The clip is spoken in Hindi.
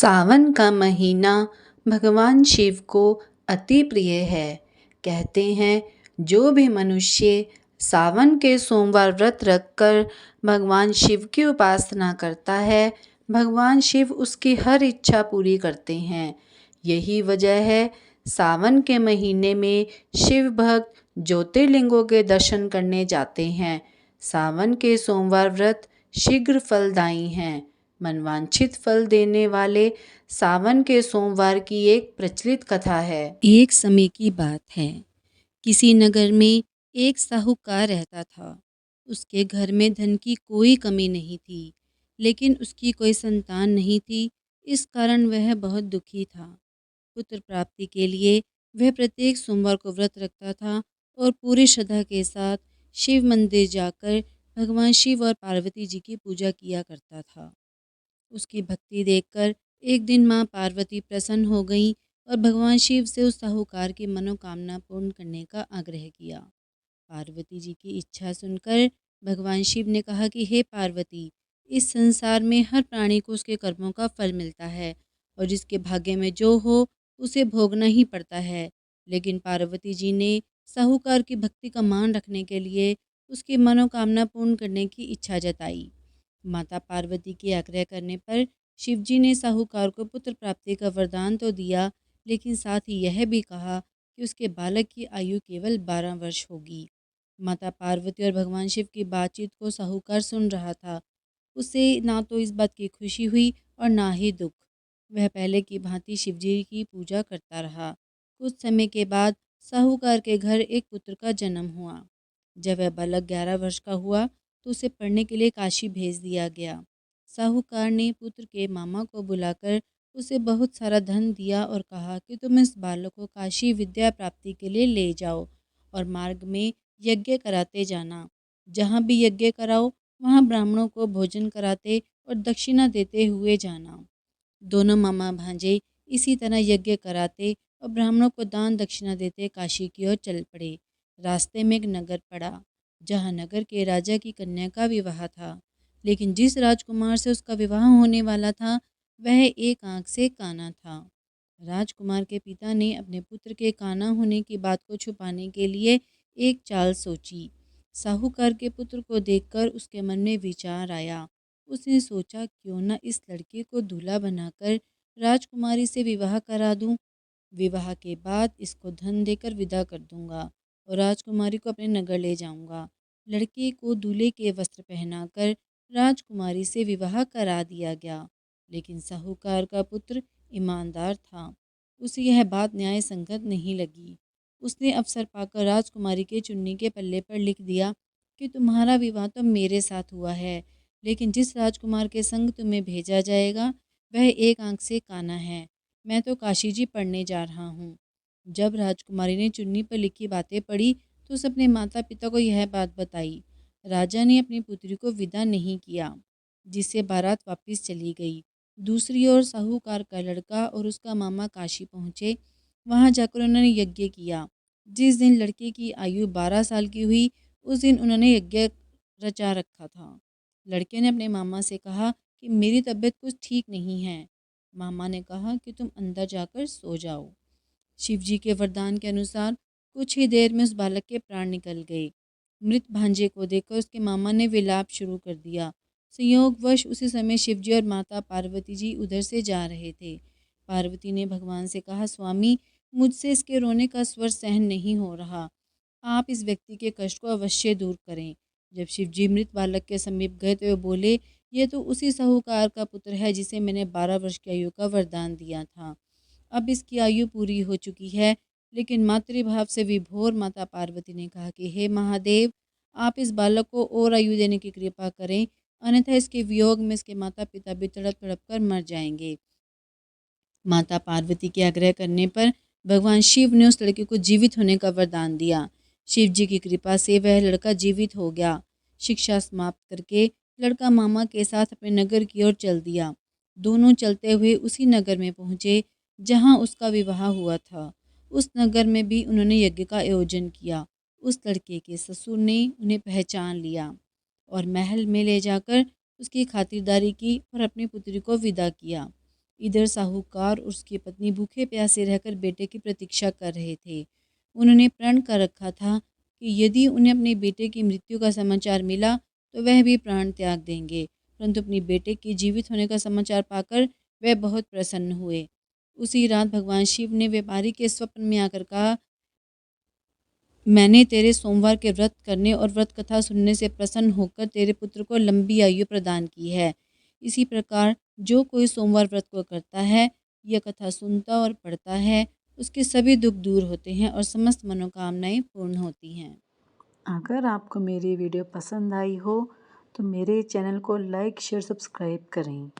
सावन का महीना भगवान शिव को अति प्रिय है। कहते हैं जो भी मनुष्य सावन के सोमवार व्रत रखकर भगवान शिव की उपासना करता है, भगवान शिव उसकी हर इच्छा पूरी करते हैं। यही वजह है सावन के महीने में शिव भक्त ज्योतिर्लिंगों के दर्शन करने जाते हैं। सावन के सोमवार व्रत शीघ्र फलदायी हैं। मनवांछित फल देने वाले सावन के सोमवार की एक प्रचलित कथा है। एक समय की बात है। किसी नगर में एक साहूकार रहता था। उसके घर में धन की कोई कमी नहीं थी, लेकिन उसकी कोई संतान नहीं थी। इस कारण वह बहुत दुखी था। पुत्र प्राप्ति के लिए वह प्रत्येक सोमवार को व्रत रखता था और पूरी श्रद्धा के साथ शिव मंदिर जाकर भगवान शिव और पार्वती जी की पूजा किया करता था। उसकी भक्ति देखकर एक दिन माँ पार्वती प्रसन्न हो गईं और भगवान शिव से उस साहूकार की मनोकामना पूर्ण करने का आग्रह किया। पार्वती जी की इच्छा सुनकर भगवान शिव ने कहा कि हे पार्वती, इस संसार में हर प्राणी को उसके कर्मों का फल मिलता है और जिसके भाग्य में जो हो उसे भोगना ही पड़ता है। लेकिन पार्वती जी ने साहूकार की भक्ति का मान रखने के लिए उसकी मनोकामना पूर्ण करने की इच्छा जताई। माता पार्वती के आग्रह करने पर शिवजी ने साहूकार को पुत्र प्राप्ति का वरदान तो दिया, लेकिन साथ ही यह भी कहा कि उसके बालक की आयु केवल 12 वर्ष होगी। माता पार्वती और भगवान शिव की बातचीत को साहूकार सुन रहा था। उसे ना तो इस बात की खुशी हुई और ना ही दुख। वह पहले की भांति शिवजी की पूजा करता रहा। कुछ समय के बाद साहूकार के घर एक पुत्र का जन्म हुआ। जब वह बालक 11 वर्ष का हुआ तो उसे पढ़ने के लिए काशी भेज दिया गया। साहूकार ने पुत्र के मामा को बुलाकर उसे बहुत सारा धन दिया और कहा कि तुम इस बालक को काशी विद्या प्राप्ति के लिए ले जाओ और मार्ग में यज्ञ कराते जाना। जहाँ भी यज्ञ कराओ वहाँ ब्राह्मणों को भोजन कराते और दक्षिणा देते हुए जाना। दोनों मामा भांजे इसी तरह यज्ञ कराते और ब्राह्मणों को दान दक्षिणा देते काशी की ओर चल पड़े। रास्ते में एक नगर पड़ा, जहाँ नगर के राजा की कन्या का विवाह था। लेकिन जिस राजकुमार से उसका विवाह होने वाला था वह एक आंख से काना था। राजकुमार के पिता ने अपने पुत्र के काना होने की बात को छुपाने के लिए एक चाल सोची। साहूकार के पुत्र को देखकर उसके मन में विचार आया। उसने सोचा क्यों न इस लड़के को दूल्हा बनाकर राजकुमारी से विवाह करा दूं। विवाह के बाद इसको धन देकर विदा कर दूंगा और राजकुमारी को अपने नगर ले जाऊंगा। लड़के को दूल्हे के वस्त्र पहनाकर राजकुमारी से विवाह करा दिया गया। लेकिन साहूकार का पुत्र ईमानदार था। उसे यह बात न्याय संगत नहीं लगी। उसने अवसर पाकर राजकुमारी के चुन्नी के पल्ले पर लिख दिया कि तुम्हारा विवाह तो मेरे साथ हुआ है, लेकिन जिस राजकुमार के संग तुम्हें भेजा जाएगा वह एक आंख से काना है। मैं तो काशी जी पढ़ने जा रहा हूँ। जब राजकुमारी ने चुन्नी पर लिखी बातें पढ़ी तो उसे अपने माता पिता को यह बात बताई। राजा ने अपनी पुत्री को विदा नहीं किया, जिससे बारात वापस चली गई। दूसरी ओर साहूकार का लड़का और उसका मामा काशी पहुँचे। वहाँ जाकर उन्होंने यज्ञ किया। जिस दिन लड़के की आयु 12 साल की हुई उस दिन उन्होंने यज्ञ रचा रखा था। लड़के ने अपने मामा से कहा कि मेरी तबीयत कुछ ठीक नहीं है। मामा ने कहा कि तुम अंदर जाकर सो जाओ। शिवजी के वरदान के अनुसार कुछ ही देर में उस बालक के प्राण निकल गए। मृत भांजे को देखकर उसके मामा ने विलाप शुरू कर दिया। संयोगवश उसी समय शिवजी और माता पार्वती जी उधर से जा रहे थे। पार्वती ने भगवान से कहा, स्वामी, मुझसे इसके रोने का स्वर सहन नहीं हो रहा। आप इस व्यक्ति के कष्ट को अवश्य दूर करें। जब शिवजी मृत बालक के समीप गए तो वे बोले, ये तो उसी साहूकार का पुत्र है जिसे मैंने 12 वर्ष की आयु का वरदान दिया था। अब इसकी आयु पूरी हो चुकी है। लेकिन मातृभाव से विभोर माता पार्वती ने कहा कि हे महादेव, आप इस बालक को और आयु देने की कृपा करें, अन्यथा इसके वियोग में इसके माता पिता भी तड़प तड़प कर मर जाएंगे। माता पार्वती के आग्रह करने पर भगवान शिव ने उस लड़के को जीवित होने का वरदान दिया। शिव जी की कृपा से वह लड़का जीवित हो गया। शिक्षा समाप्त करके लड़का मामा के साथ अपने नगर की ओर चल दिया। दोनों चलते हुए उसी नगर में पहुँचे जहाँ उसका विवाह हुआ था। उस नगर में भी उन्होंने यज्ञ का आयोजन किया। उस लड़के के ससुर ने उन्हें पहचान लिया और महल में ले जाकर उसकी खातिरदारी की और अपनी पुत्री को विदा किया। इधर साहूकार और उसकी पत्नी भूखे प्यासे रहकर बेटे की प्रतीक्षा कर रहे थे। उन्होंने प्रण कर रखा था कि यदि उन्हें अपने बेटे की मृत्यु का समाचार मिला तो वह भी प्राण त्याग देंगे, परंतु अपने बेटे के जीवित होने का समाचार पाकर वह बहुत प्रसन्न हुए। उसी रात भगवान शिव ने व्यापारी के स्वप्न में आकर कहा, मैंने तेरे सोमवार के व्रत करने और व्रत कथा सुनने से प्रसन्न होकर तेरे पुत्र को लंबी आयु प्रदान की है। इसी प्रकार जो कोई सोमवार व्रत को करता है, यह कथा सुनता और पढ़ता है, उसके सभी दुख दूर होते हैं और समस्त मनोकामनाएं पूर्ण होती हैं। अगर आपको मेरी वीडियो पसंद आई हो तो मेरे चैनल को लाइक शेयर सब्सक्राइब करें।